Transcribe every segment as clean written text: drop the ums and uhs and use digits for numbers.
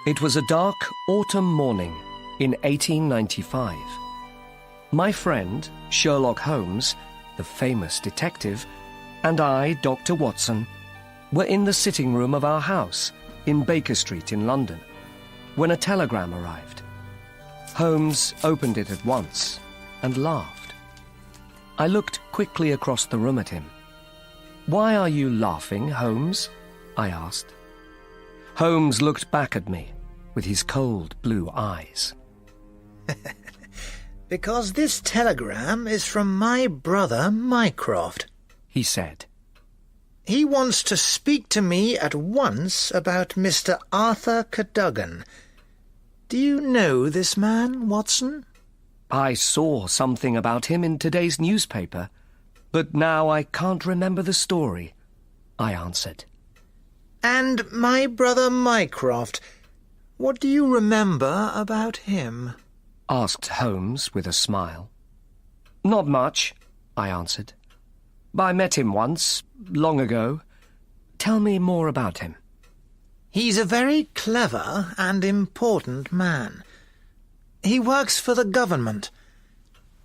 It was a dark autumn morning in 1895. My friend, Sherlock Holmes, the famous detective, and I, Dr. Watson, were in the sitting room of our house in Baker Street in London when a telegram arrived. Holmes opened it at once and laughed. I looked quickly across the room at him. "Why are you laughing, Holmes?" I asked. Holmes looked back at me with his cold blue eyes. "Because this telegram is from my brother Mycroft," he said. "He wants to speak to me at once about Mr. Arthur Cadogan. Do you know this man, Watson?" I saw something about him in today's newspaper, but now I can't remember the story, I answered. "And my brother Mycroft, what do you remember about him?" asked Holmes with a smile. "Not much," I answered. "I met him once, long ago. Tell me more about him." "He's a very clever and important man. He works for the government.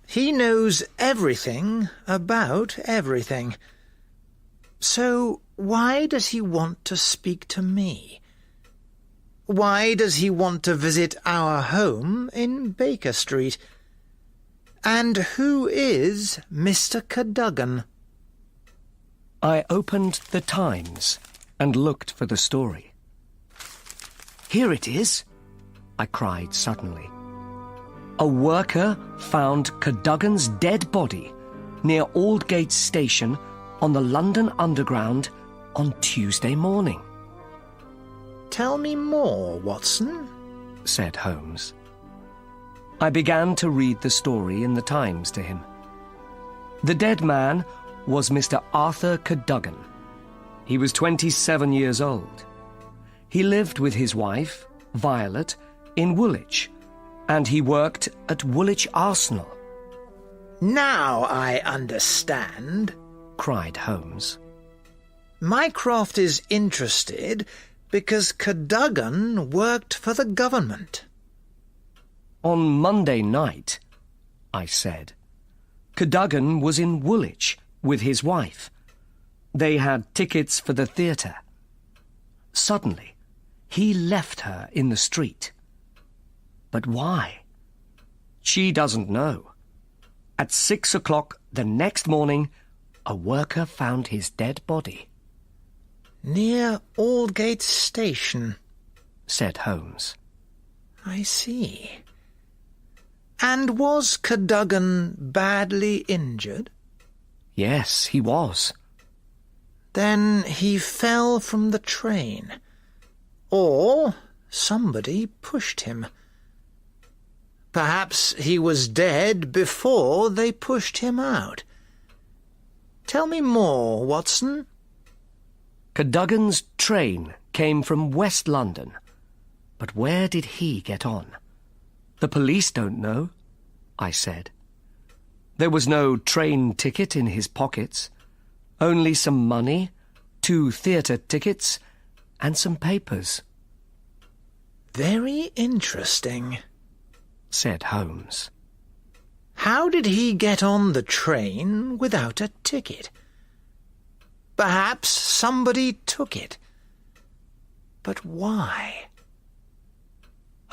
He knows everything about everything. So why does he want to speak to me? Why does he want to visit our home in Baker Street? And who is Mr. Cadogan?" I opened the Times and looked for the story. "Here it is," I cried suddenly. "A worker found Cadogan's dead body near Aldgate Station on the London Underground on Tuesday morning." "Tell me more, Watson," said Holmes. I began to read the story in the Times to him. The dead man was Mr. Arthur Cadogan. He was 27 years old. He lived with his wife, Violet, in Woolwich, and he worked at Woolwich Arsenal. "Now I understand," cried Holmes. "Mycroft is interested because Cadogan worked for the government." "On Monday night," I said, "Cadogan was in Woolwich with his wife. They had tickets for the theatre. Suddenly, he left her in the street. But why? She doesn't know. At 6 o'clock the next morning, a worker found his dead body." "Near Aldgate Station," said Holmes. "I see. And was Cadogan badly injured?" "Yes, he was." "Then he fell from the train. Or somebody pushed him. Perhaps he was dead before they pushed him out. Tell me more, Watson." Cadogan's train came from West London. But where did he get on? "The police don't know," I said. "There was no train ticket in his pockets, only some money, 2 theatre tickets, and some papers." "Very interesting," said Holmes. "How did he get on the train without a ticket? Perhaps somebody took it. But why?"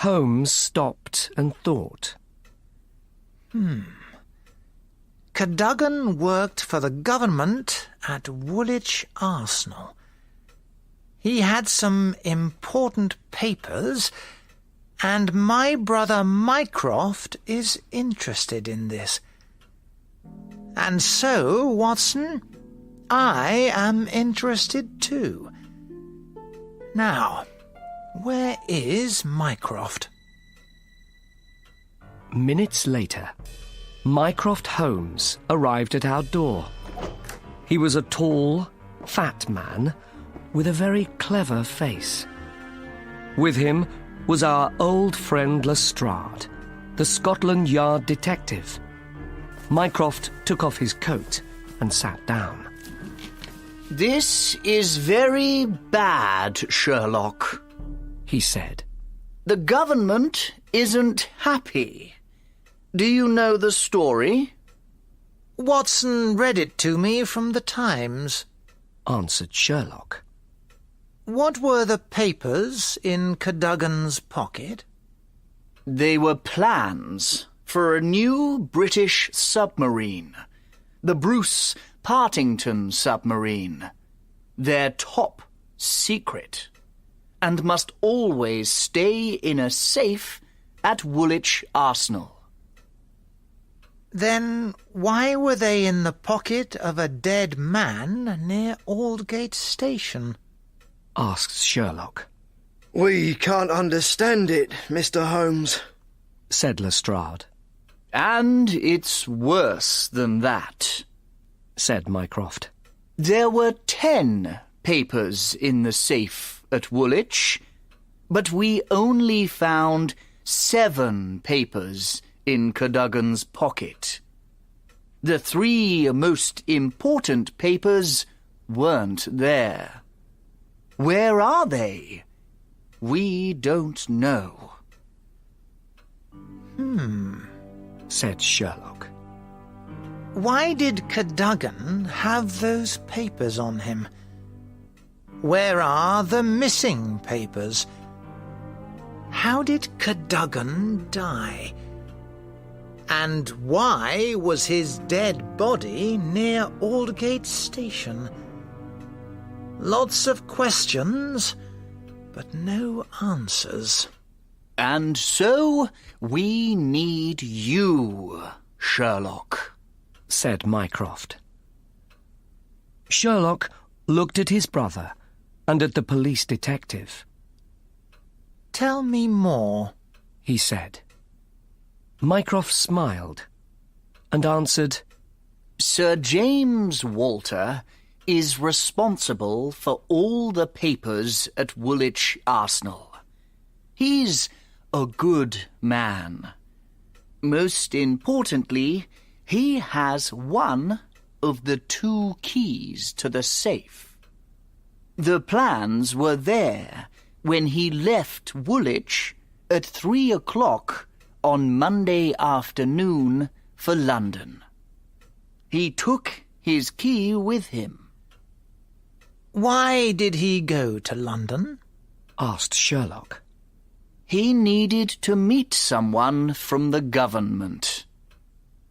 Holmes stopped and thought. Cadogan worked for the government at Woolwich Arsenal. He had some important papers, and my brother Mycroft is interested in this. And so, Watson, I am interested too. Now, where is Mycroft?" Minutes later, Mycroft Holmes arrived at our door. He was a tall, fat man with a very clever face. With him was our old friend Lestrade, the Scotland Yard detective. Mycroft took off his coat and sat down. "This is very bad, Sherlock," he said. The government isn't happy. Do you know the story? Watson read it to me from the Times, answered Sherlock. What were the papers in Cadogan's pocket? They were plans for a new British submarine, the Bruce Partington submarine. They're top secret and must always stay in a safe at Woolwich Arsenal. Then why were they in the pocket of a dead man near Aldgate Station? Asked Sherlock. We can't understand it, Mr. Holmes, said Lestrade. And it's worse than that, said Mycroft. There were 10 papers in the safe at Woolwich, but we only found 7 papers in Cadogan's pocket. The 3 most important papers weren't there. Where are they? We don't know. Said Sherlock. Why did Cadogan have those papers on him? Where are the missing papers? How did Cadogan die? And why was his dead body near Aldgate Station? Lots of questions, but no answers. And so we need you, Sherlock, said Mycroft. Sherlock looked at his brother and at the police detective. Tell me more, he said. Mycroft smiled and answered, Sir James Walter is responsible for all the papers at Woolwich Arsenal. He's a good man. Most importantly, he has one of the 2 keys to the safe. The plans were there when he left Woolwich at 3 o'clock on Monday afternoon for London. He took his key with him. Why did he go to London? Asked Sherlock. He needed to meet someone from the government.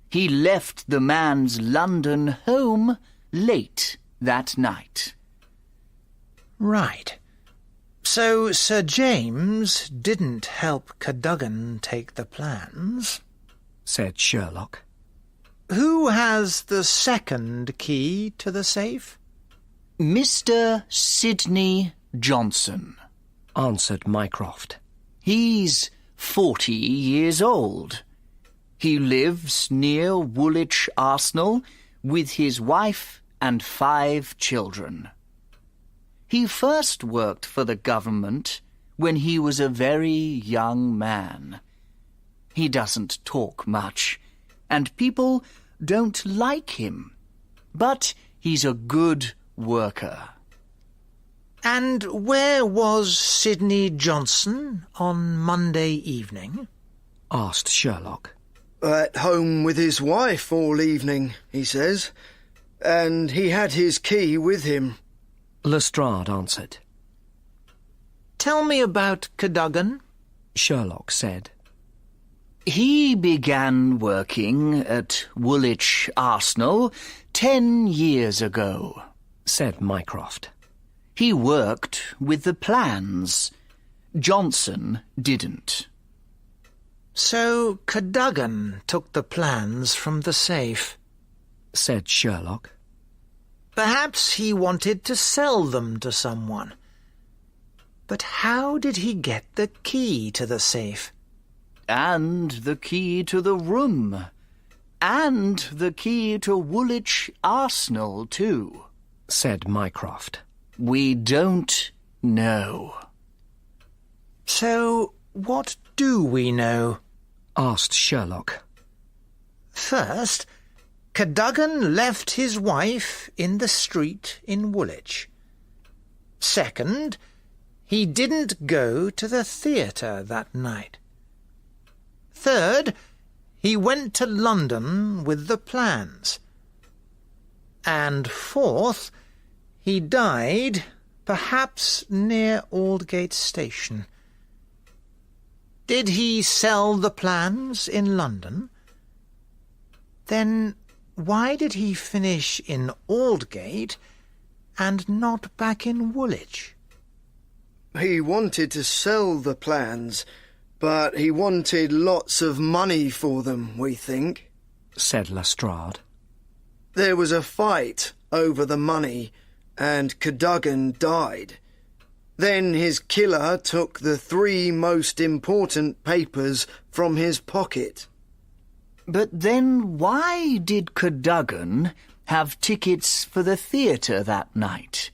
He left the man's London home late that night. Right. So Sir James didn't help Cadogan take the plans, said Sherlock. Who has the second key to the safe? Mr. Sidney Johnson, answered Mycroft. He's 40 years old. He lives near Woolwich Arsenal with his wife and 5 children. He first worked for the government when he was a very young man. He doesn't talk much, and people don't like him, but he's a good worker. And where was Sidney Johnson on Monday evening? Asked Sherlock. At home with his wife all evening, he says, and he had his key with him. Lestrade answered. Tell me about Cadogan, Sherlock said. He began working at Woolwich Arsenal 10 years ago, said Mycroft. He worked with the plans. Johnson didn't. So Cadogan took the plans from the safe, said Sherlock. Perhaps he wanted to sell them to someone. But how did he get the key to the safe? And the key to the room. And the key to Woolwich Arsenal, too, said Mycroft. We don't know. So what do we know? Asked Sherlock. First, Cadogan left his wife in the street in Woolwich. Second, he didn't go to the theatre that night. Third, he went to London with the plans. And fourth, he died, perhaps near Aldgate Station. Did he sell the plans in London? Then why did he finish in Aldgate and not back in Woolwich? He wanted to sell the plans, but he wanted lots of money for them, we think, said Lestrade. There was a fight over the money, and Cadogan died. Then his killer took the 3 most important papers from his pocket. But then why did Cadogan have tickets for the theatre that night,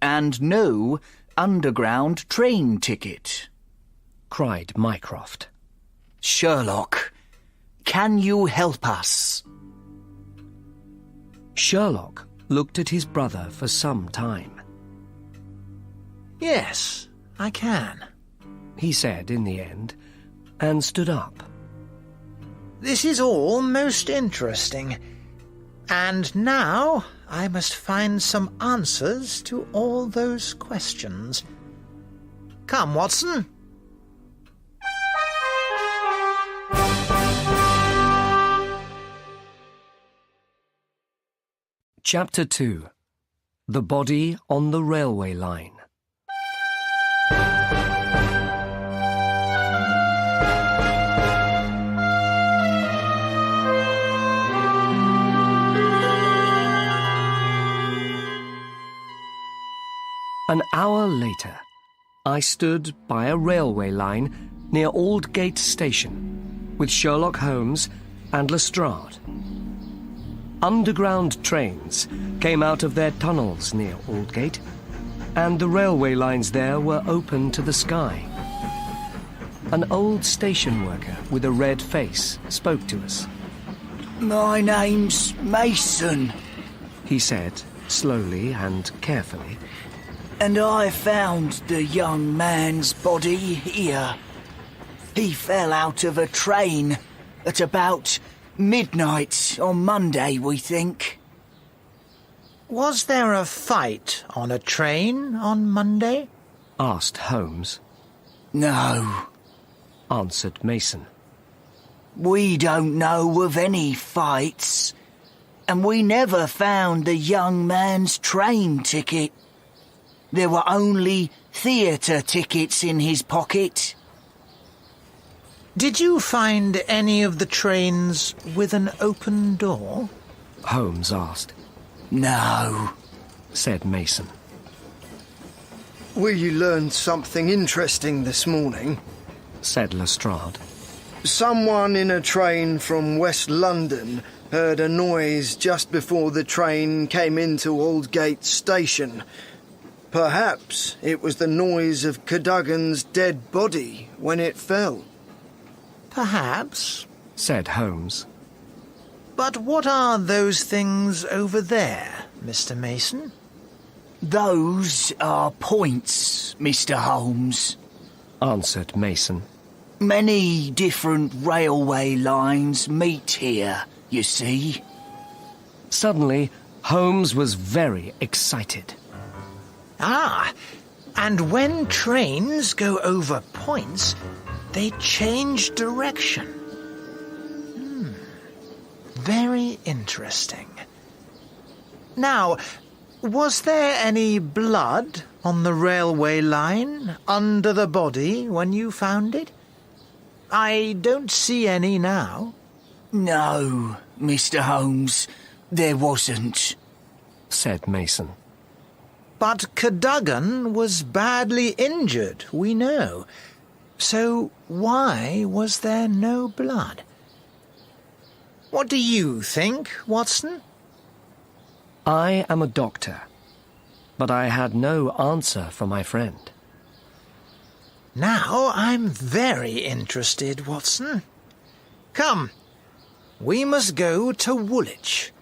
and no underground train ticket? Cried Mycroft. Sherlock, can you help us? Sherlock looked at his brother for some time. Yes, I can, he said in the end, and stood up. This is all most interesting, and now I must find some answers to all those questions. Come, Watson. Chapter 2. The Body on the Railway Line. An hour later, I stood by a railway line near Aldgate Station with Sherlock Holmes and Lestrade. Underground trains came out of their tunnels near Aldgate, and the railway lines there were open to the sky. An old station worker with a red face spoke to us. My name's Mason, he said, slowly and carefully. and I found the young man's body here. He fell out of a train at about midnight on Monday, we think. Was there a fight on a train on Monday? Asked Holmes. No, Answered Mason. we don't know of any fights, and we never found the young man's train ticket. There were only theatre tickets in his pocket. Did you find any of the trains with an open door? Holmes asked. No. Said Mason. We learned something interesting this morning. Said Lestrade. Someone in a train from West London heard a noise just before the train came into Aldgate Station. Perhaps it was the noise of Cadogan's dead body when it fell. Perhaps. Said Holmes. But what are those things over there, Mr. Mason? Those are points, Mr. Holmes. Answered Mason. Many different railway lines meet here, you see. Suddenly, Holmes was very excited. Ah, and when trains go over points, they change direction. Very interesting. Now, was there any blood on the railway line under the body when you found it? I don't see any now. No, Mr. Holmes, there wasn't. Said Mason. But Cadogan was badly injured, we know. So why was there no blood? What do you think, Watson? I am a doctor, but I had no answer for my friend. Now I'm very interested, Watson. Come, we must go to Woolwich.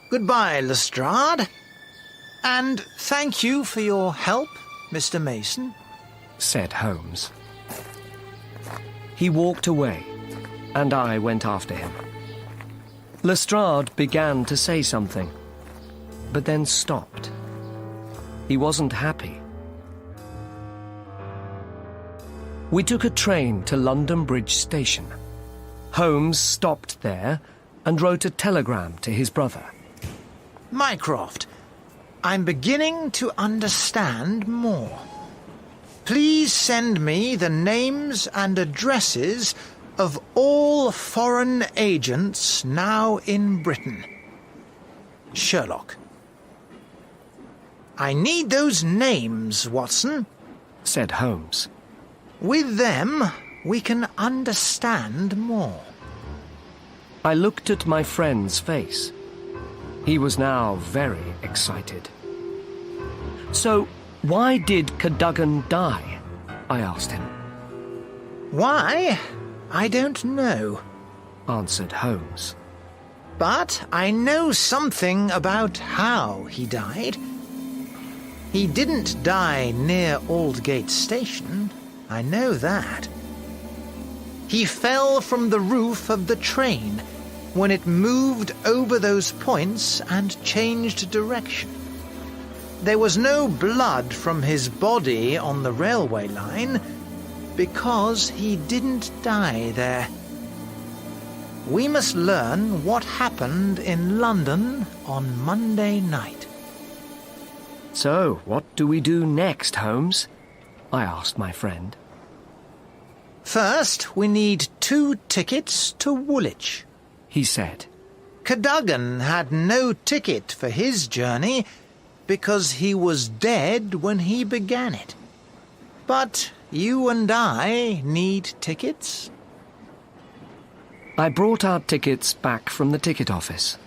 Goodbye, Lestrade. And thank you for your help Mr. Mason," said Holmes. He walked away, and I went after him. Lestrade began to say something, but then stopped. He wasn't happy. We took a train to London Bridge Station. Holmes stopped there and wrote a telegram to his brother. "Mycroft, I'm beginning to understand more. Please send me the names and addresses of all foreign agents now in Britain. Sherlock." "I need those names, Watson," said Holmes. "With them, we can understand more." I looked at my friend's face. He was now very excited. "So, why did Cadogan die?" I asked him. "Why? I don't know. Answered Holmes. But I know something about how he died. He didn't die near Aldgate Station. I know that. He fell from the roof of the train when it moved over those points and changed direction. There was no blood from his body on the railway line because he didn't die there. We must learn what happened in London on Monday night. So, what do we do next, Holmes? I asked my friend. First, we need 2 tickets to Woolwich, he said. Cadogan had no ticket for his journey because he was dead when he began it. But you and I need tickets. I brought our tickets back from the ticket office.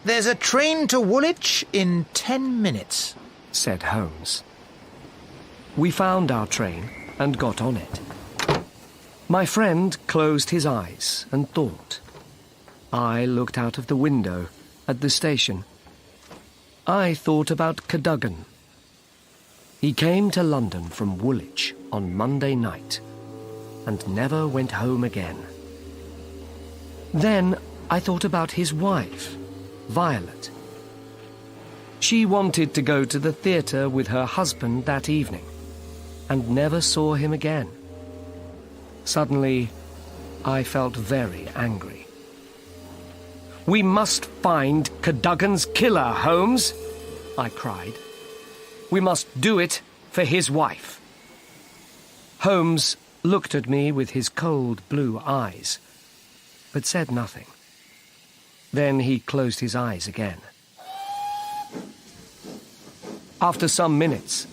There's a train to Woolwich in 10 minutes, said Holmes. We found our train and got on it. My friend closed his eyes and thought. I looked out of the window at the station. I thought about Cadogan. He came to London from Woolwich on Monday night and never went home again. Then I thought about his wife, Violet. She wanted to go to the theatre with her husband that evening and never saw him again. Suddenly, I felt very angry. We must find Cadogan's killer, Holmes, I cried. We must do it for his wife. Holmes looked at me with his cold blue eyes, but said nothing. Then he closed his eyes again. After some minutes,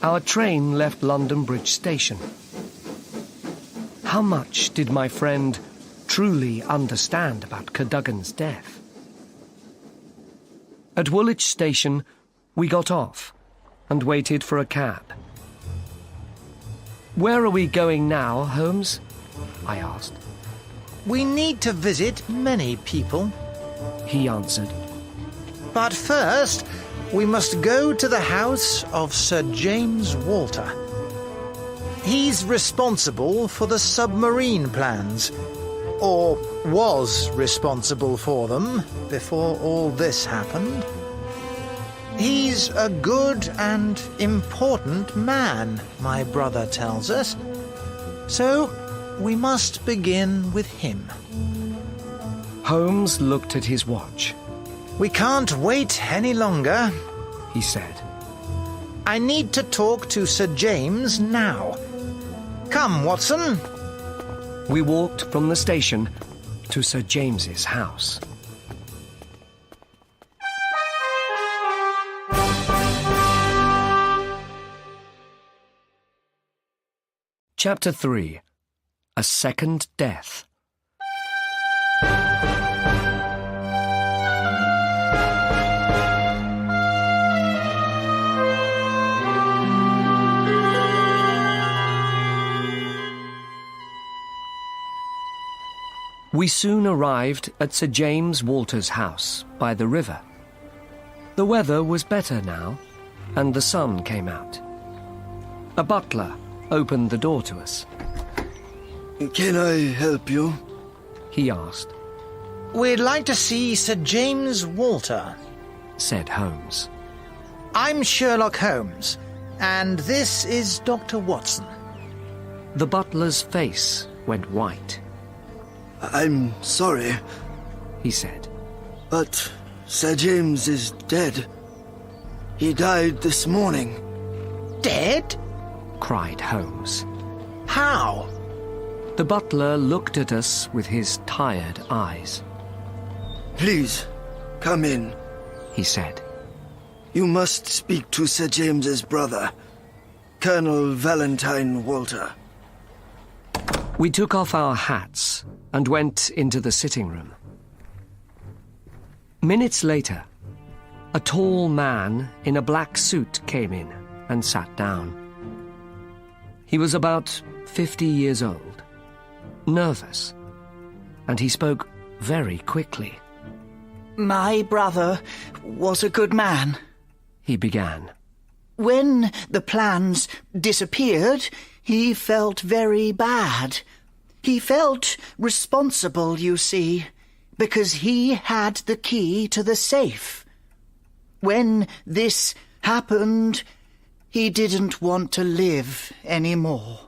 our train left London Bridge Station. How much did my friend truly understand about Cadogan's death? At Woolwich Station, we got off and waited for a cab. Where are we going now, Holmes? I asked. We need to visit many people, he answered. But first, we must go to the house of Sir James Walter. He's responsible for the submarine plans, or was responsible for them before all this happened. He's a good and important man, my brother tells us. So, we must begin with him. Holmes looked at his watch. We can't wait any longer, he said. I need to talk to Sir James now. Come, Watson. We walked from the station to Sir James's house. Chapter 3. A Second Death. We soon arrived at Sir James Walter's house by the river. The weather was better now, and the sun came out. A butler opened the door to us. Can I help you? He asked, We'd like to see Sir James Walter. said Holmes. I'm Sherlock Holmes, and this is Dr. Watson. The butler's face went white. I'm sorry, He said, but Sir James is dead. He died this morning. Dead? cried Holmes. How? The butler looked at us with his tired eyes. Please, come in. He said, You must speak to Sir James's brother, Colonel Valentine Walter. We took off our hats and went into the sitting room. Minutes later, a tall man in a black suit came in and sat down. He was about 50 years old, nervous, and he spoke very quickly. My brother was a good man. He began. When the plans disappeared, he felt very bad. He felt responsible, you see, because he had the key to the safe. When this happened, he didn't want to live anymore.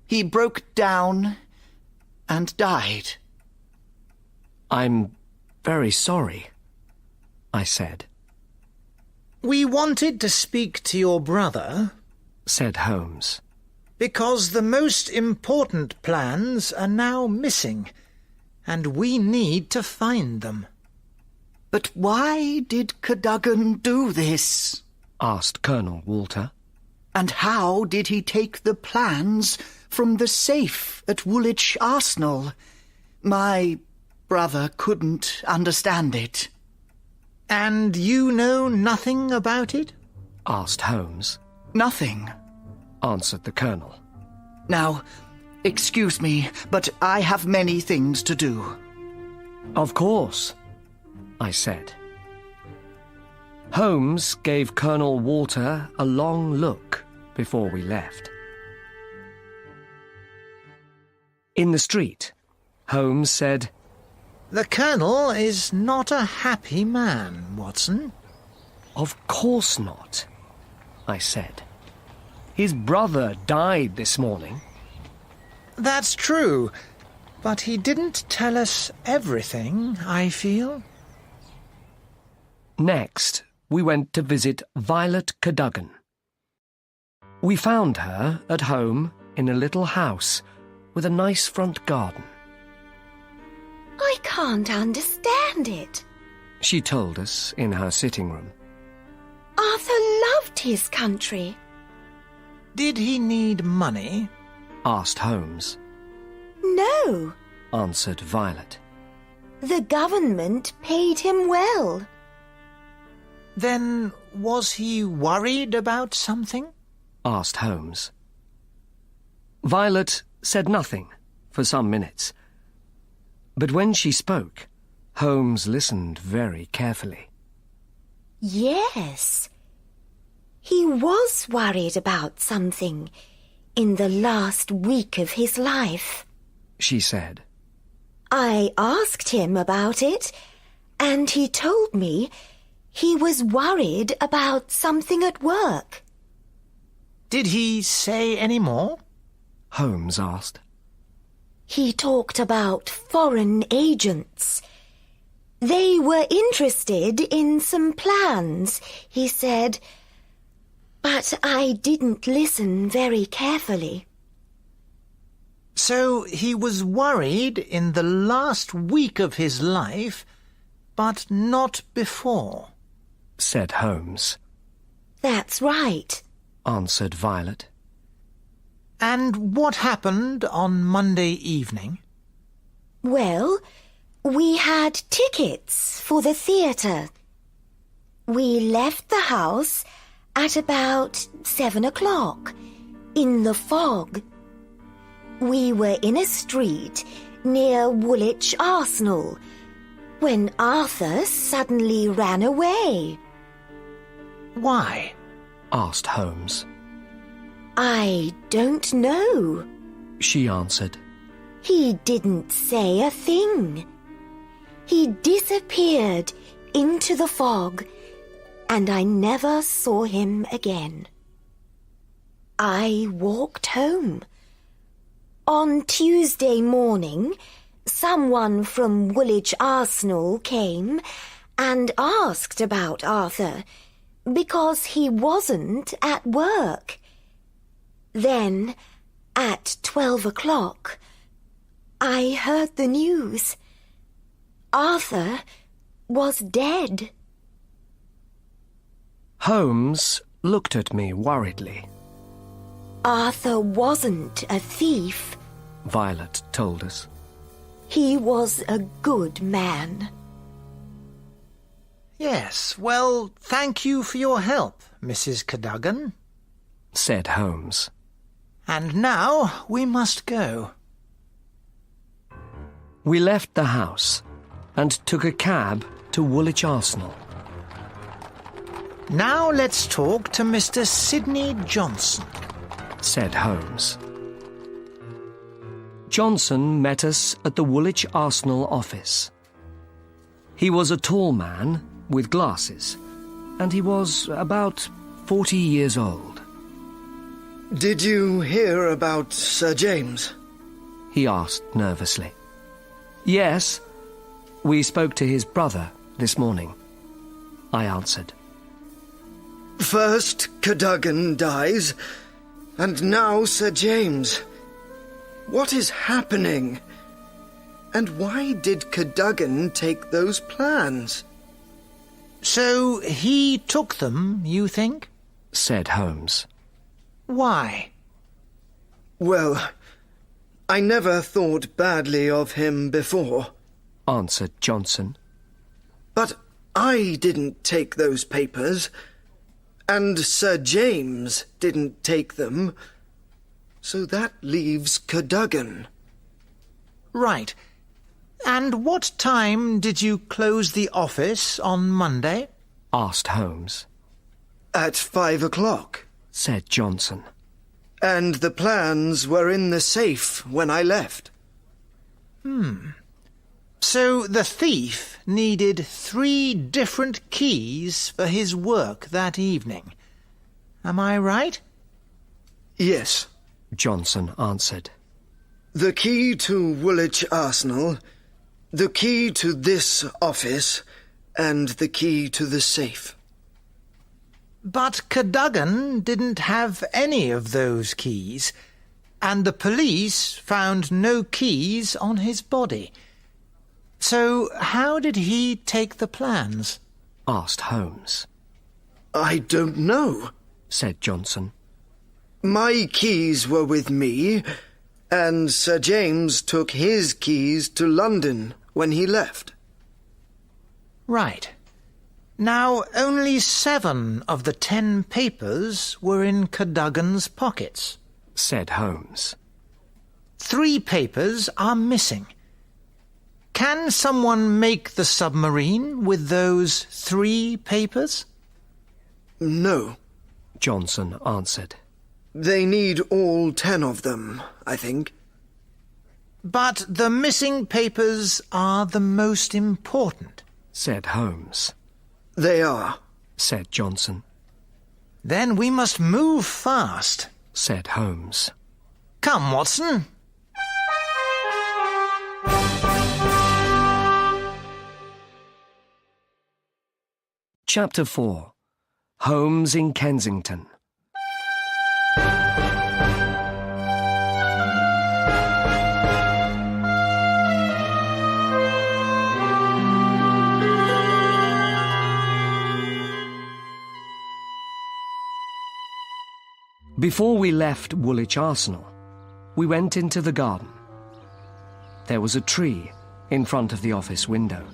He broke down and died. I'm very sorry, I said, We wanted to speak to your brother said Holmes. because the most important plans are now missing, and we need to find them. But why did Cadogan do this? Asked Colonel Walter. And how did he take the plans from the safe at Woolwich Arsenal? My brother couldn't understand it. And you know nothing about it? Asked Holmes. Nothing. Answered the Colonel. Now, excuse me, but I have many things to do. Of course, I said. Holmes gave Colonel Walter a long look before we left. In the street, Holmes said, The Colonel is not a happy man, Watson. Of course not, I said. His brother died this morning. That's true, but he didn't tell us everything, I feel. Next, we went to visit Violet Cadogan. We found her at home in a little house with a nice front garden. I can't understand it. She told us in her sitting room. Arthur loved his country. Did he need money? Asked Holmes. No, Answered Violet. the government paid him well. Then was he worried about something? Asked Holmes. Violet said nothing for some minutes. But when she spoke, Holmes listened very carefully. Yes, he was worried about something in the last week of his life. She said. I asked him about it, and he told me he was worried about something at work. Did he say any more? Holmes asked. He talked about foreign agents. They were interested in some plans, he said, but I didn't listen very carefully. So he was worried in the last week of his life, but not before. Said Holmes. That's right. Answered Violet. And what happened on Monday evening? Well, we had tickets for the theatre. We left the house at about 7 o'clock, in the fog. We were in a street near Woolwich Arsenal, when Arthur suddenly ran away. Why? asked Holmes. I don't know, She answered. he didn't say a thing. He disappeared into the fog, and I never saw him again. I walked home. On Tuesday morning, someone from Woolwich Arsenal came and asked about Arthur, because he wasn't at work. Then, at 12 o'clock, I heard the news. Arthur was dead. Holmes looked at me worriedly. Arthur wasn't a thief. Violet told us. He was a good man. Yes, well, thank you for your help, Mrs. Cadogan. Said Holmes. And now we must go. We left the house and took a cab to Woolwich Arsenal. Now let's talk to Mr. Sidney Johnson. Said Holmes. Johnson met us at the Woolwich Arsenal office. He was a tall man with glasses, and he was about 40 years old. Did you hear about Sir James? He asked nervously. Yes, we spoke to his brother this morning, I answered. First Cadogan dies, and now Sir James. What is happening? And why did Cadogan take those plans? So he took them, you think? Said Holmes. Why? Well, I never thought badly of him before. Answered Johnson. But I didn't take those papers, and Sir James didn't take them, so that leaves Cadogan. Right. And what time did you close the office on Monday? Asked Holmes. At 5 o'clock. Said Johnson. And the plans were in the safe when I left. So the thief needed 3 different keys for his work that evening. Am I right? Yes. Johnson answered. The key to Woolwich Arsenal, the key to this office, and the key to the safe. But Cadogan didn't have any of those keys, and the police found no keys on his body. So how did he take the plans? Asked Holmes. I don't know. Said Johnson. My keys were with me, and Sir James took his keys to London when he left. Right. Now, only 7 of the 10 papers were in Cadogan's pockets. Said Holmes. 3 papers are missing. Can someone make the submarine with those 3 papers? No. Johnson answered. They need all 10 of them, I think. But the missing papers are the most important. Said Holmes. They are. Said Johnson. Then we must move fast. Said Holmes. Come, Watson. Chapter 4. Holmes in Kensington. Before we left Woolwich Arsenal, we went into the garden. There was a tree in front of the office window,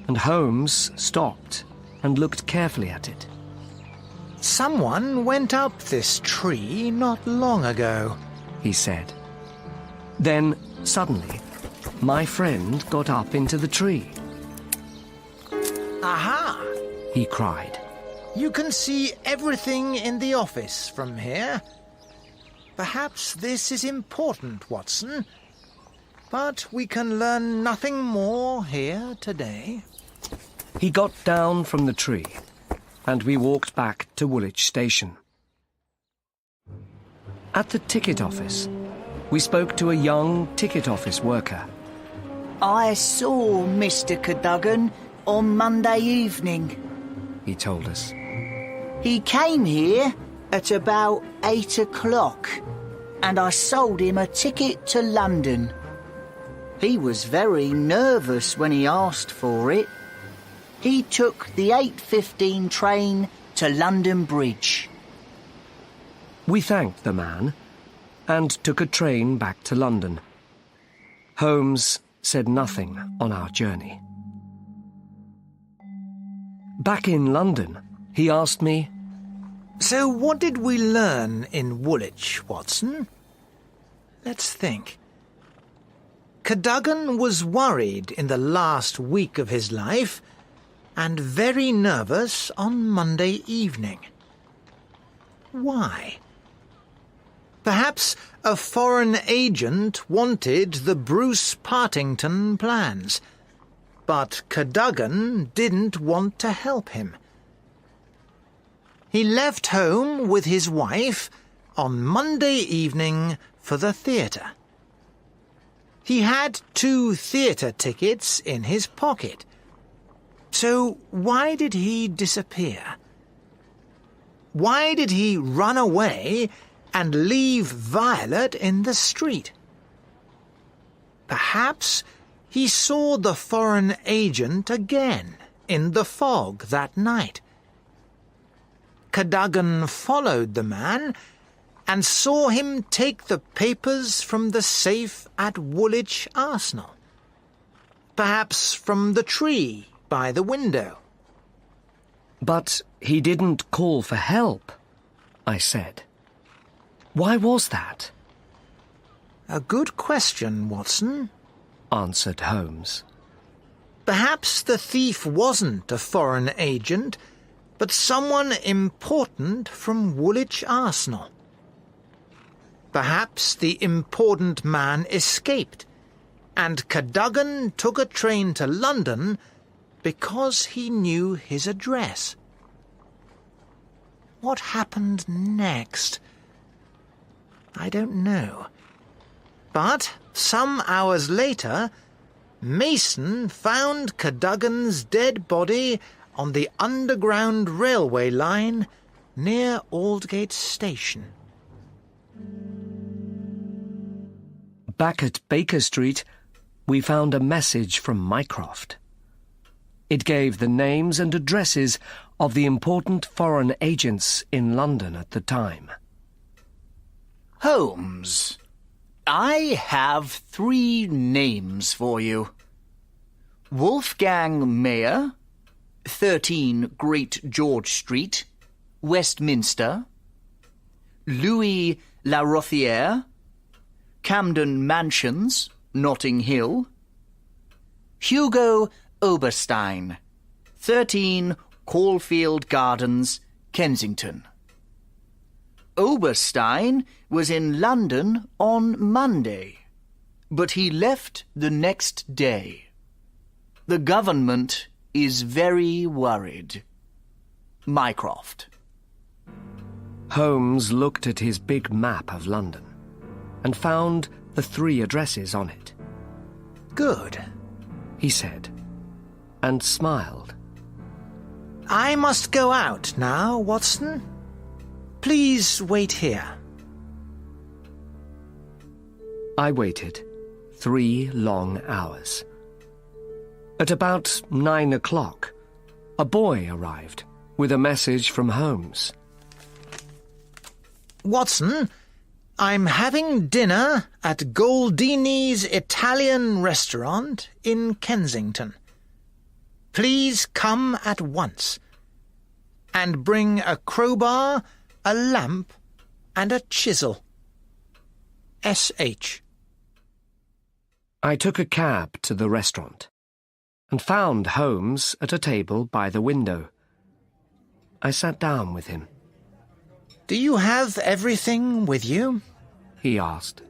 and Holmes stopped and looked carefully at it. Someone went up this tree not long ago, He said. Then, suddenly, my friend got up into the tree. Aha! He cried. You can see everything in the office from here. Perhaps this is important, Watson. But we can learn nothing more here today. He got down from the tree, and we walked back to Woolwich Station. At the ticket office, we spoke to a young ticket office worker. I saw Mr. Cadogan on Monday evening. He told us. He came here at about 8 o'clock, and I sold him a ticket to London. He was very nervous when he asked for it. He took the 8:15 train to London Bridge. We thanked the man and took a train back to London. Holmes said nothing on our journey. Back in London, he asked me, So what did we learn in Woolwich, Watson? Let's think. Cadogan was worried in the last week of his life and very nervous on Monday evening. Why? Perhaps a foreign agent wanted the Bruce Partington plans, but Cadogan didn't want to help him. He left home with his wife on Monday evening for the theatre. He had 2 theatre tickets in his pocket. So why did he disappear? Why did he run away and leave Violet in the street? Perhaps he saw the foreign agent again in the fog that night. Cadogan followed the man and saw him take the papers from the safe at Woolwich Arsenal. Perhaps from the tree by the window. But he didn't call for help, I said. Why was that? A good question, Watson, Answered Holmes. Perhaps the thief wasn't a foreign agent, but someone important from Woolwich Arsenal. Perhaps the important man escaped, and Cadogan took a train to London because he knew his address. What happened next? I don't know. But some hours later, Mason found Cadogan's dead body on the Underground Railway line near Aldgate Station. Back at Baker Street, we found a message from Mycroft. It gave the names and addresses of the important foreign agents in London at the time. Holmes, I have 3 names for you. Wolfgang Mayer, 13 Great George Street, Westminster. Louis Larothiere, Camden Mansions, Notting Hill. Hugo Oberstein, 13 Caulfield Gardens, Kensington. Oberstein was in London on Monday, but he left the next day. The government is very worried. Mycroft. Holmes looked at his big map of London and found the 3 addresses on it. Good, He said, and smiled. I must go out now, Watson. Please wait here. I waited 3 long hours. At about 9 o'clock, a boy arrived with a message from Holmes. Watson, I'm having dinner at Goldini's Italian restaurant in Kensington. Please come at once. And bring a crowbar, a lamp, and a chisel. S.H. I took a cab to the restaurant and found Holmes at a table by the window. I sat down with him. Do you have everything with you? He asked.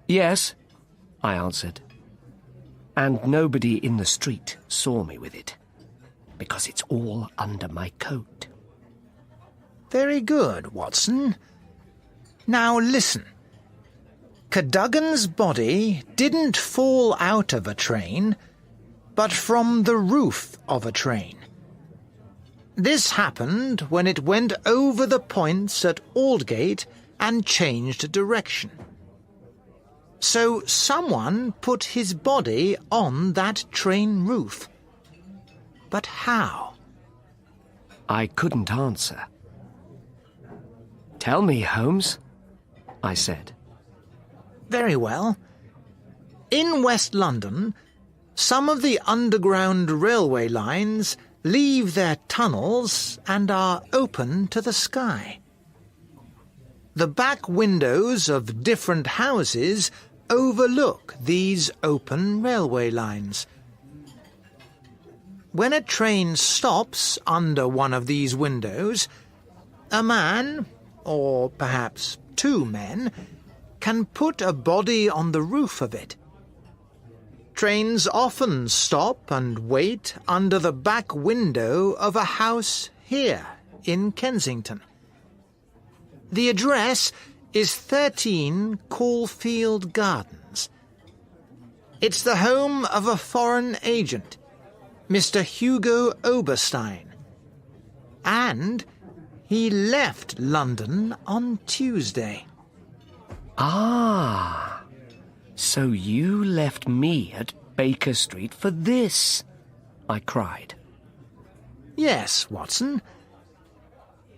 Yes, I answered. And nobody in the street saw me with it, because it's all under my coat. Very good, Watson. Now listen. Cadogan's body didn't fall out of a train, but from the roof of a train. This happened when it went over the points at Aldgate and changed direction. So someone put his body on that train roof. But how? I couldn't answer. Tell me, Holmes, I said. Very well. In West London, some of the underground railway lines leave their tunnels and are open to the sky. The back windows of different houses overlook these open railway lines. When a train stops under one of these windows, a man, or perhaps two men, can put a body on the roof of it. Trains often stop and wait under the back window of a house here in Kensington. The address is 13 Caulfield Gardens. It's the home of a foreign agent, Mr. Hugo Oberstein. And he left London on Tuesday. Ah, so you left me at Baker Street for this, I cried. Yes, Watson.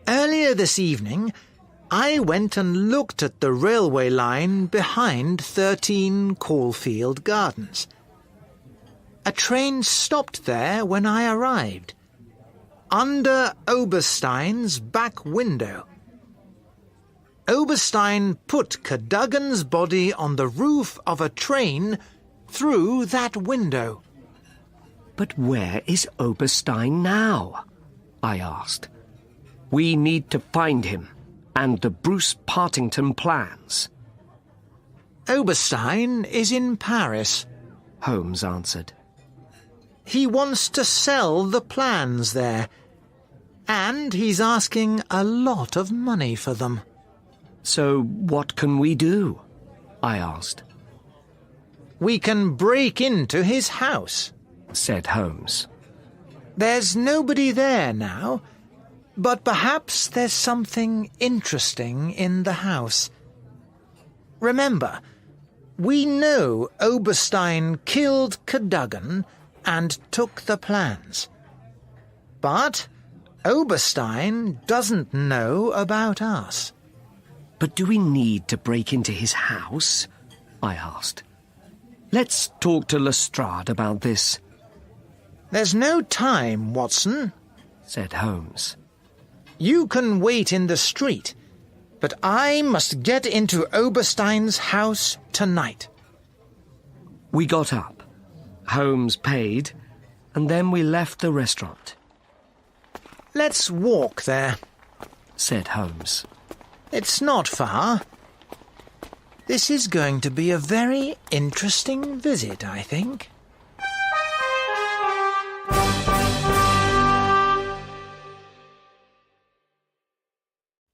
Earlier this evening, I went and looked at the railway line behind 13 Caulfield Gardens. A train stopped there when I arrived, under Oberstein's back window. Oberstein put Cadogan's body on the roof of a train through that window. But where is Oberstein now? I asked. We need to find him and the Bruce Partington plans. Oberstein is in Paris, Holmes answered. He wants to sell the plans there, and he's asking a lot of money for them. So what can we do? I asked. We can break into his house, said Holmes. There's nobody there now, but perhaps there's something interesting in the house. Remember, we know Oberstein killed Cadogan and took the plans. But Oberstein doesn't know about us. But do we need to break into his house? I asked. Let's talk to Lestrade about this. There's no time, Watson, said Holmes. You can wait in the street, but I must get into Oberstein's house tonight. We got up. Holmes paid, and then we left the restaurant. Let's walk there, said Holmes. It's not far. This is going to be a very interesting visit, I think.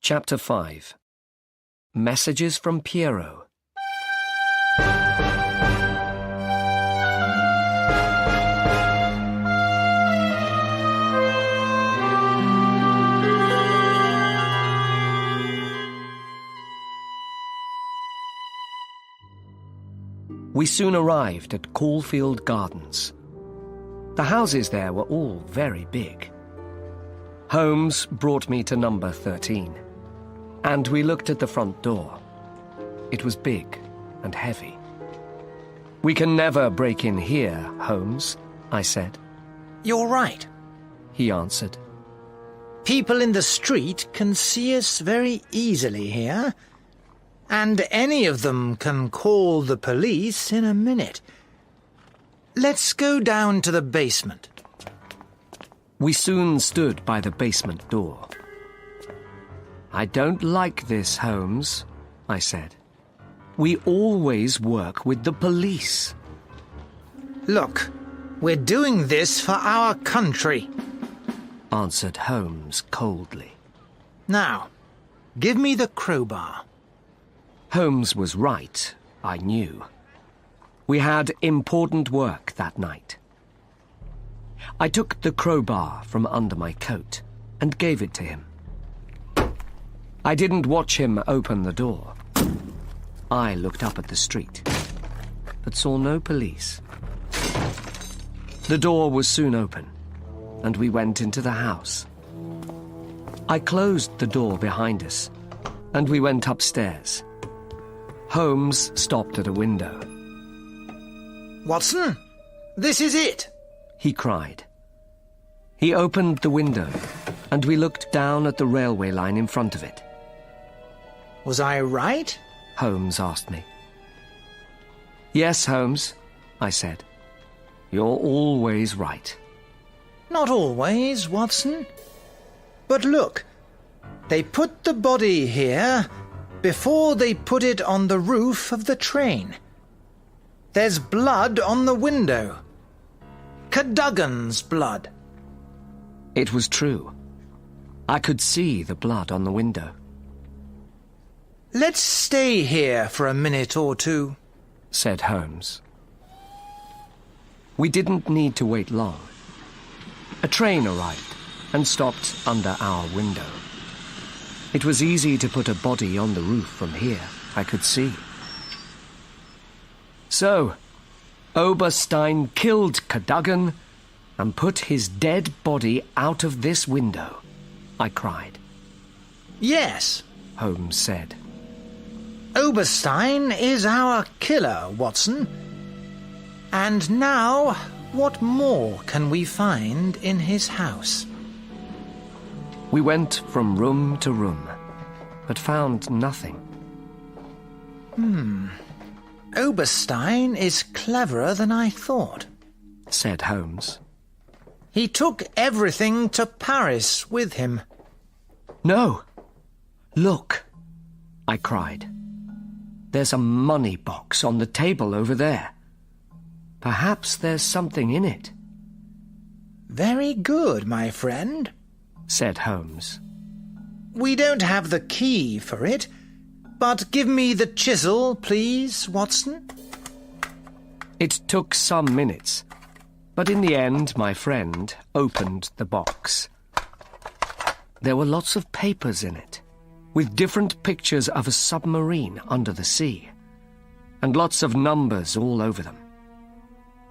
Chapter 5. Messages from Pierrot. We soon arrived at Caulfield Gardens. The houses there were all very big. Holmes brought me to number 13, and we looked at the front door. It was big and heavy. We can never break in here, Holmes, I said. You're right, he answered. People in the street can see us very easily here, and any of them can call the police in a minute. Let's go down to the basement. We soon stood by the basement door. "I don't like this, Holmes," I said. "We always work with the police." Look, we're doing this for our country, answered Holmes coldly. Now, give me the crowbar. Holmes was right, I knew. We had important work that night. I took the crowbar from under my coat and gave it to him. I didn't watch him open the door. I looked up at the street, but saw no police. The door was soon open, and we went into the house. I closed the door behind us, and we went upstairs. Holmes stopped at a window. "Watson, this is it!" he cried. He opened the window, and we looked down at the railway line in front of it. Was I right? Holmes asked me. "Yes, Holmes," I said. "You're always right." Not always, Watson. But look, they put the body here before they put it on the roof of the train. There's blood on the window. Cadogan's blood. It was true. I could see the blood on the window. "Let's stay here for a minute or two," said Holmes. We didn't need to wait long. A train arrived and stopped under our window. It was easy to put a body on the roof from here, I could see. So, Oberstein killed Cadogan and put his dead body out of this window, I cried. "Yes," Holmes said. "Oberstein is our killer, Watson. And now, what more can we find in his house?" We went from room to room, but found nothing. Oberstein is cleverer than I thought. Said Holmes. He took everything to Paris with him. No! Look! I cried. There's a money box on the table over there. Perhaps there's something in it. Very good, my friend, said Holmes. We don't have the key for it, but give me the chisel, please, Watson. It took some minutes, but in the end my friend opened the box. There were lots of papers in it, with different pictures of a submarine under the sea, and lots of numbers all over them.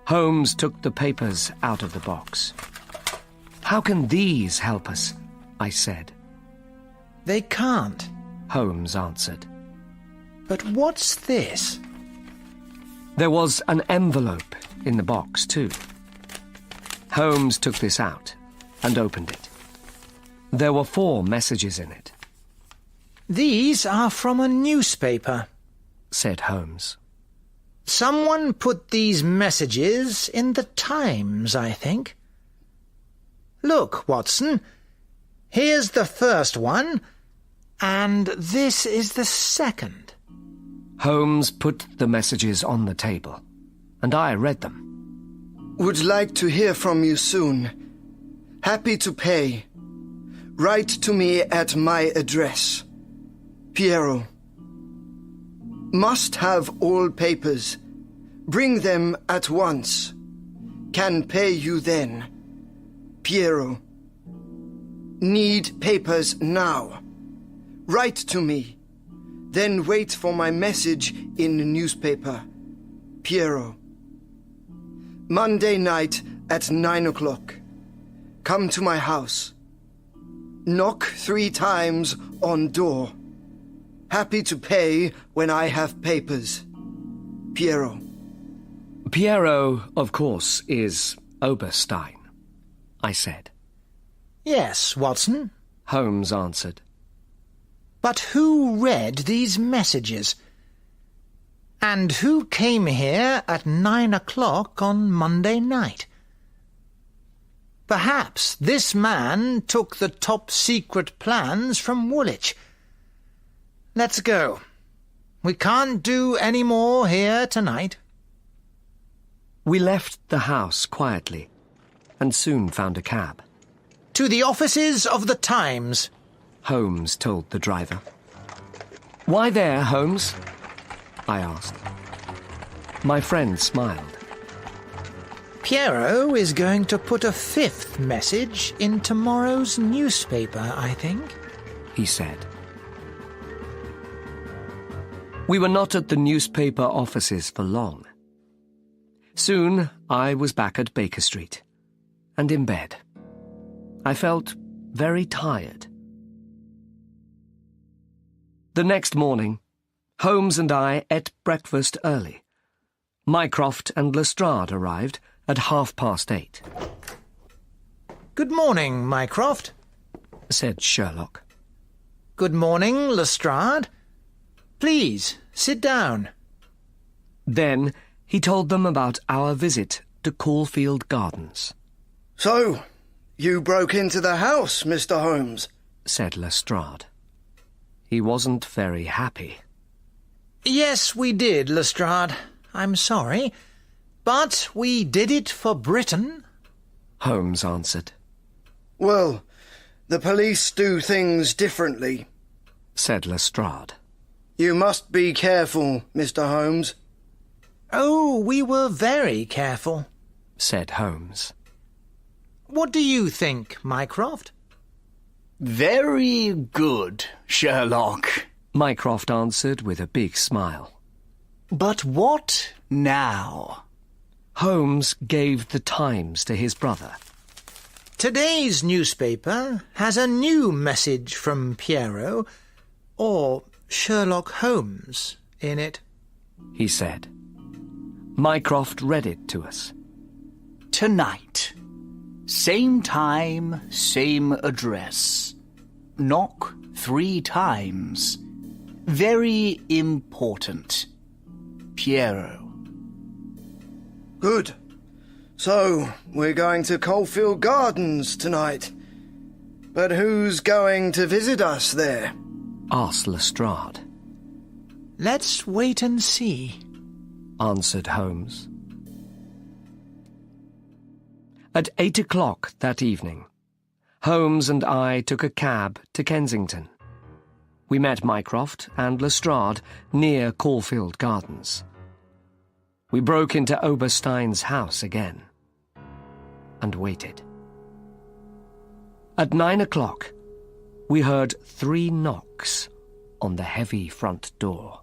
Holmes took the papers out of the box. How can these help us? I said. They can't, Holmes answered. But what's this? There was an envelope in the box, too. Holmes took this out and opened it. There were 4 messages in it. These are from a newspaper, said Holmes. Someone put these messages in the Times, I think. Look, Watson, here's the first one, and this is the second. Holmes put the messages on the table, and I read them. Would like to hear from you soon. Happy to pay. Write to me at my address. Piero. Must have all papers. Bring them at once. Can pay you then. Piero. Need papers now. Write to me. Then wait for my message in the newspaper. Piero. Monday night at 9 o'clock. Come to my house. Knock 3 times on door. Happy to pay when I have papers. Piero. Piero, of course, is Oberstein, I said. Yes, Watson, Holmes answered. But who read these messages? And who came here at 9 o'clock on Monday night? Perhaps this man took the top-secret plans from Woolwich. Let's go. We can't do any more here tonight. We left the house quietly and soon found a cab. To the offices of the Times, Holmes told the driver. Why there, Holmes? I asked. My friend smiled. Piero is going to put a fifth message in tomorrow's newspaper, I think, he said. We were not at the newspaper offices for long. Soon I was back at Baker Street and in bed. I felt very tired. The next morning, Holmes and I ate breakfast early. Mycroft and Lestrade arrived at 8:30. Good morning, Mycroft, said Sherlock. Good morning, Lestrade. Please, sit down. Then he told them about our visit to Caulfield Gardens. So, you broke into the house, Mr. Holmes, said Lestrade. He wasn't very happy. Yes, we did, Lestrade. I'm sorry. But we did it for Britain, Holmes answered. Well, the police do things differently, said Lestrade. You must be careful, Mr. Holmes. Oh, we were very careful, said Holmes. What do you think, Mycroft? Very good, Sherlock, Mycroft answered with a big smile. But what now? Holmes gave the Times to his brother. Today's newspaper has a new message from Piero, or Sherlock Holmes, in it, he said. Mycroft read it to us. Tonight. Same time, same address. Knock 3 times. Very important. Piero. Good. So, we're going to Caulfield Gardens tonight. But who's going to visit us there? Asked Lestrade. Let's wait and see, answered Holmes. At 8 o'clock that evening, Holmes and I took a cab to Kensington. We met Mycroft and Lestrade near Caulfield Gardens. We broke into Oberstein's house again and waited. At 9 o'clock, we heard 3 knocks on the heavy front door.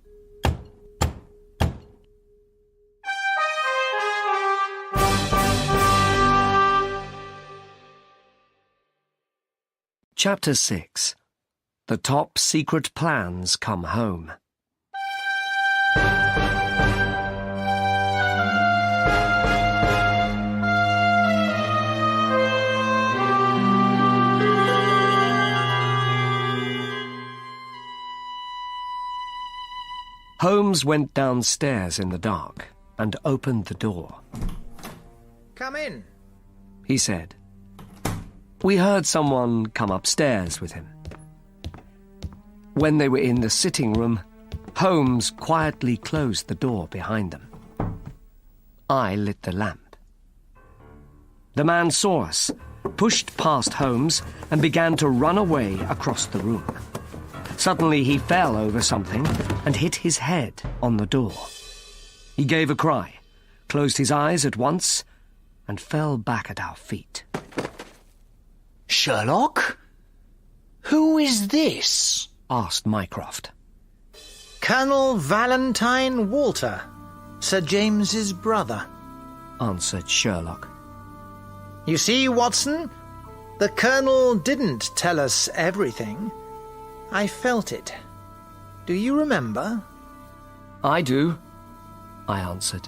Chapter 6. The Top Secret Plans Come Home. Holmes went downstairs in the dark and opened the door. Come in, he said. We heard someone come upstairs with him. When they were in the sitting room, Holmes quietly closed the door behind them. I lit the lamp. The man saw us, pushed past Holmes, and began to run away across the room. Suddenly he fell over something and hit his head on the door. He gave a cry, closed his eyes at once, and fell back at our feet. Sherlock? Who is this? Asked Mycroft. Colonel Valentine Walter, Sir James's brother, answered Sherlock. You see, Watson, the Colonel didn't tell us everything. I felt it. Do you remember? I do, I answered.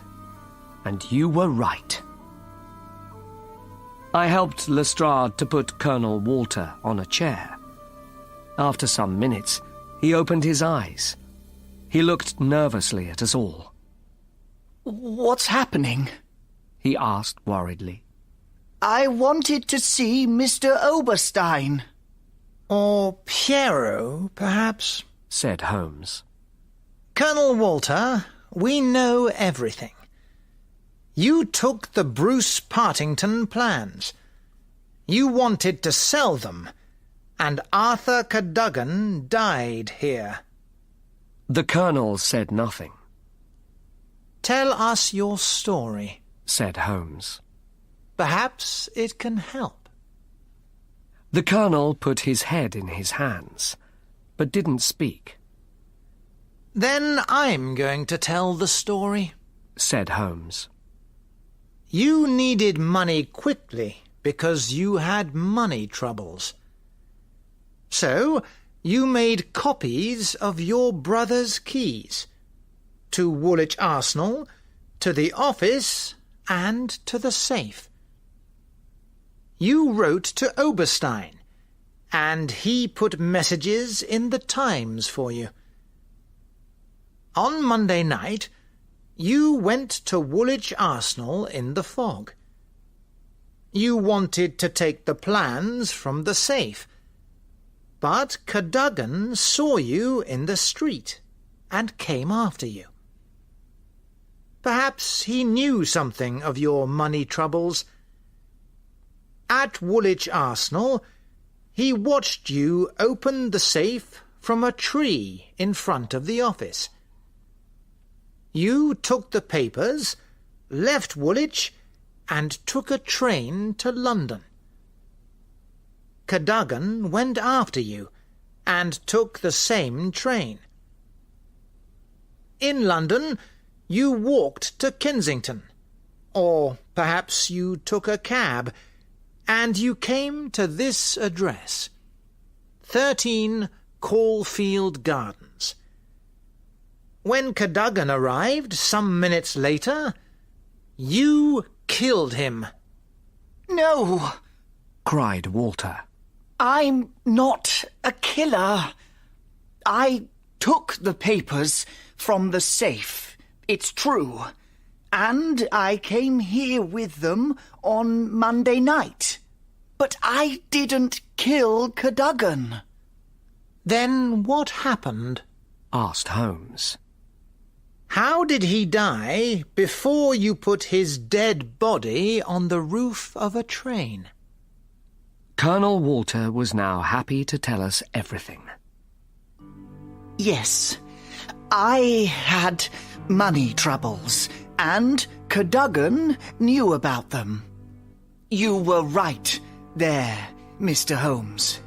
And you were right. I helped Lestrade to put Colonel Walter on a chair. After some minutes, he opened his eyes. He looked nervously at us all. What's happening? He asked worriedly. I wanted to see Mr. Oberstein. Or Pierrot, perhaps? said Holmes. Colonel Walter, we know everything. You took the Bruce Partington plans. You wanted to sell them, and Arthur Cadogan died here. The Colonel said nothing, Tell us your story. said Holmes. Perhaps it can help. The Colonel put his head in his hands, but didn't speak, Then I'm going to tell the story. said Holmes. You needed money quickly because you had money troubles. So you made copies of your brother's keys to Woolwich Arsenal, to the office, and to the safe. You wrote to Oberstein, and he put messages in the Times for you. On Monday night, you went to Woolwich Arsenal in the fog. You wanted to take the plans from the safe, but Cadogan saw you in the street and came after you. Perhaps he knew something of your money troubles. At Woolwich Arsenal, he watched you open the safe from a tree in front of the office. You took the papers, left Woolwich, and took a train to London. Cadogan went after you and took the same train. In London, you walked to Kensington, or perhaps you took a cab, and you came to this address, 13 Caulfield Gardens. When Cadogan arrived some minutes later, you killed him. No, cried Walter. I'm not a killer. I took the papers from the safe, it's true, and I came here with them on Monday night. But I didn't kill Cadogan. Then what happened? Asked Holmes. How did he die before you put his dead body on the roof of a train? Colonel Walter was now happy to tell us everything. Yes, I had money troubles, and Cadogan knew about them. You were right there, Mr. Holmes.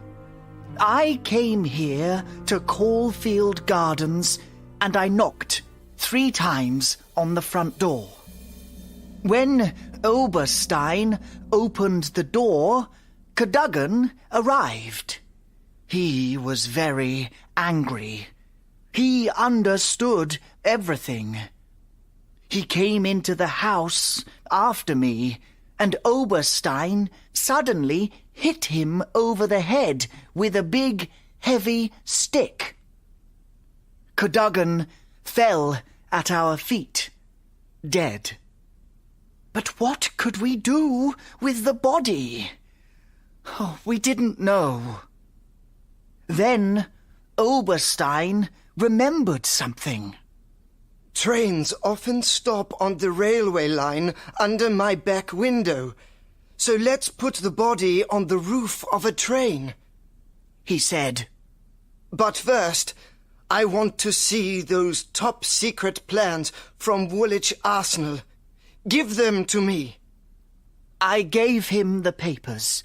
I came here to Caulfield Gardens, and I knocked 3 times on the front door. When Oberstein opened the door, Cadogan arrived. He was very angry. He understood everything. He came into the house after me, and Oberstein suddenly hit him over the head with a big, heavy stick. Cadogan fell at our feet, dead. But what could we do with the body? Oh, we didn't know. Then Oberstein remembered something. Trains often stop on the railway line under my back window, so let's put the body on the roof of a train, He said. But first, I want to see those top-secret plans from Woolwich Arsenal. Give them to me. I gave him the papers.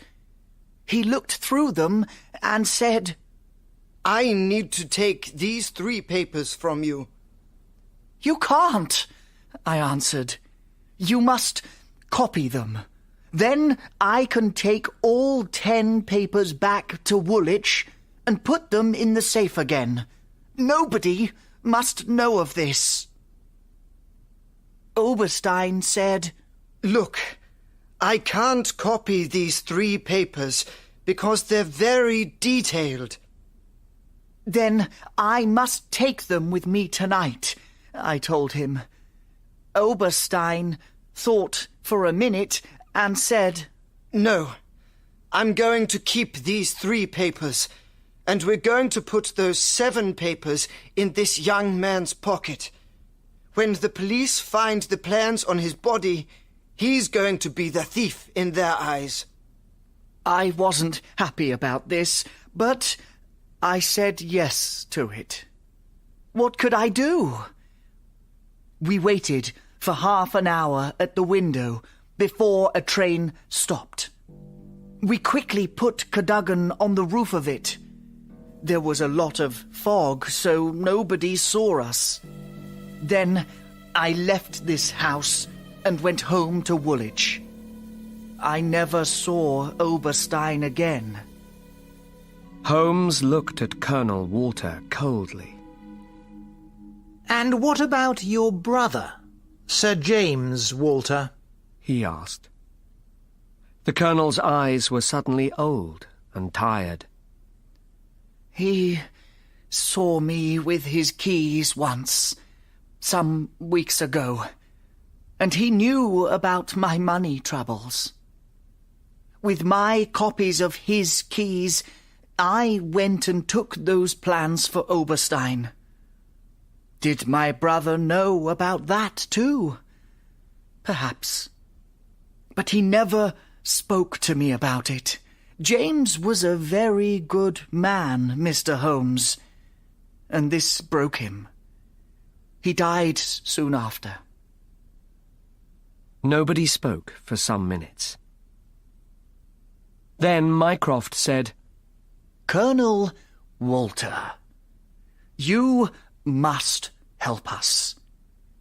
He looked through them and said, I need to take these 3 papers from you. You can't, I answered. You must copy them. Then I can take all 10 papers back to Woolwich and put them in the safe again. Nobody must know of this. Oberstein said, Look, I can't copy these 3 papers because they're very detailed. Then I must take them with me tonight, I told him. Oberstein thought for a minute and said, No. I'm going to keep these 3 papers, and we're going to put those 7 papers in this young man's pocket. When the police find the plans on his body, he's going to be the thief in their eyes. I wasn't happy about this, but I said yes to it. What could I do? We waited for half an hour at the window before a train stopped. We quickly put Cadogan on the roof of it. There was a lot of fog, so nobody saw us. Then I left this house and went home to Woolwich. I never saw Oberstein again. Holmes looked at Colonel Walter coldly. And what about your brother, Sir James Walter? He asked. The Colonel's eyes were suddenly old and tired. He saw me with his keys once, some weeks ago, and he knew about my money troubles. With my copies of his keys, I went and took those plans for Oberstein. Did my brother know about that too? Perhaps. But he never spoke to me about it. James was a very good man, Mr. Holmes, and this broke him. He died soon after. Nobody spoke for some minutes. Then Mycroft said, Colonel Walter, you must help us.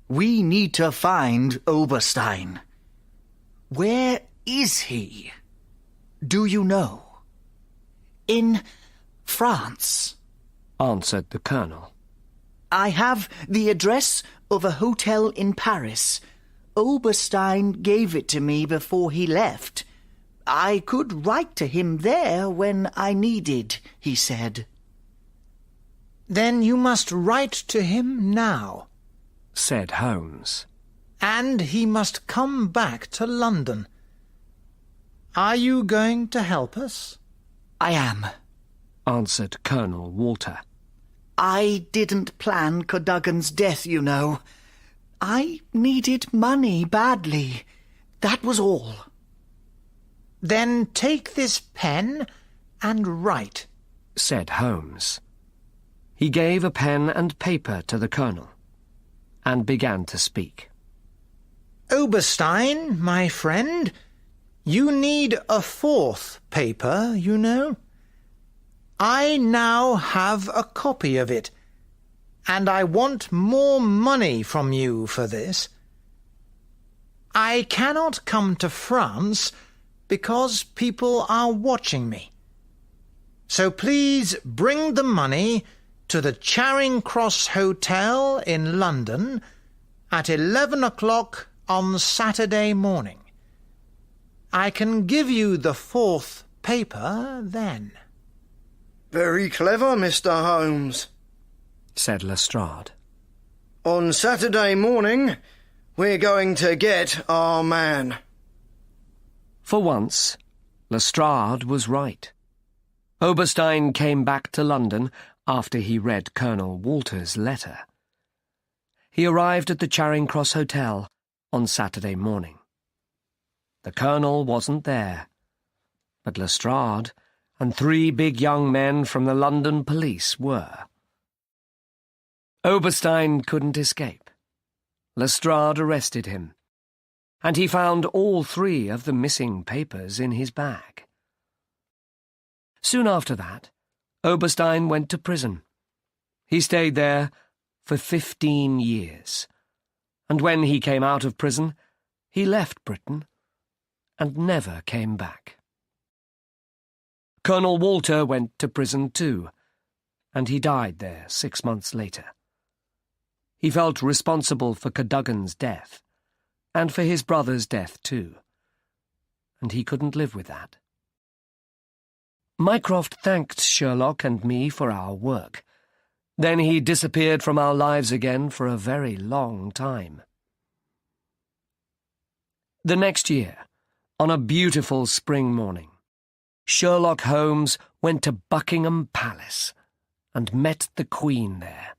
We need to find Oberstein. Where is he? Do you know? In France, answered the Colonel. I have the address of a hotel in Paris. Oberstein gave it to me before he left. I could write to him there when I needed, he said. Then you must write to him now, said Holmes. And he must come back to London. Are you going to help us? I am, answered Colonel Walter. I didn't plan Cadogan's death, you know. I needed money badly. That was all. Then take this pen and write, said Holmes. He gave a pen and paper to the Colonel and began to speak. Oberstein, my friend, you need a 4th paper, you know. I now have a copy of it, and I want more money from you for this. I cannot come to France because people are watching me. So please bring the money to the Charing Cross Hotel in London at 11 o'clock on Saturday morning. I can give you the 4th paper then. Very clever, Mr. Holmes, said Lestrade. On Saturday morning, we're going to get our man. For once, Lestrade was right. Oberstein came back to London after he read Colonel Walter's letter. He arrived at the Charing Cross Hotel on Saturday morning. The Colonel wasn't there, but Lestrade and 3 big young men from the London police were. Oberstein couldn't escape. Lestrade arrested him, and he found all 3 of the missing papers in his bag. Soon after that, Oberstein went to prison. He stayed there for 15 years, and when he came out of prison, he left Britain and never came back. Colonel Walter went to prison too, and he died there 6 months later. He felt responsible for Cadogan's death, and for his brother's death too, and he couldn't live with that. Mycroft thanked Sherlock and me for our work. Then he disappeared from our lives again for a very long time. The next year, On a beautiful spring morning, Sherlock Holmes went to Buckingham Palace and met the Queen there.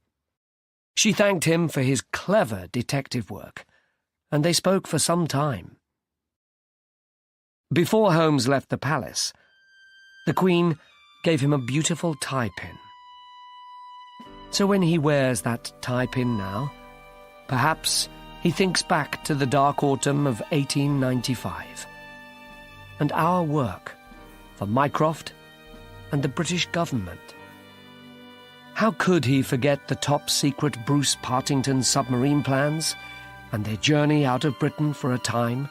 She thanked him for his clever detective work, and they spoke for some time. Before Holmes left the palace, the Queen gave him a beautiful tie-pin. So when he wears that tie-pin now, perhaps he thinks back to the dark autumn of 1895 and our work for Mycroft and the British government. How could he forget the top-secret Bruce Partington submarine plans and their journey out of Britain for a time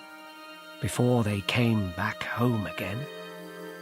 before they came back home again?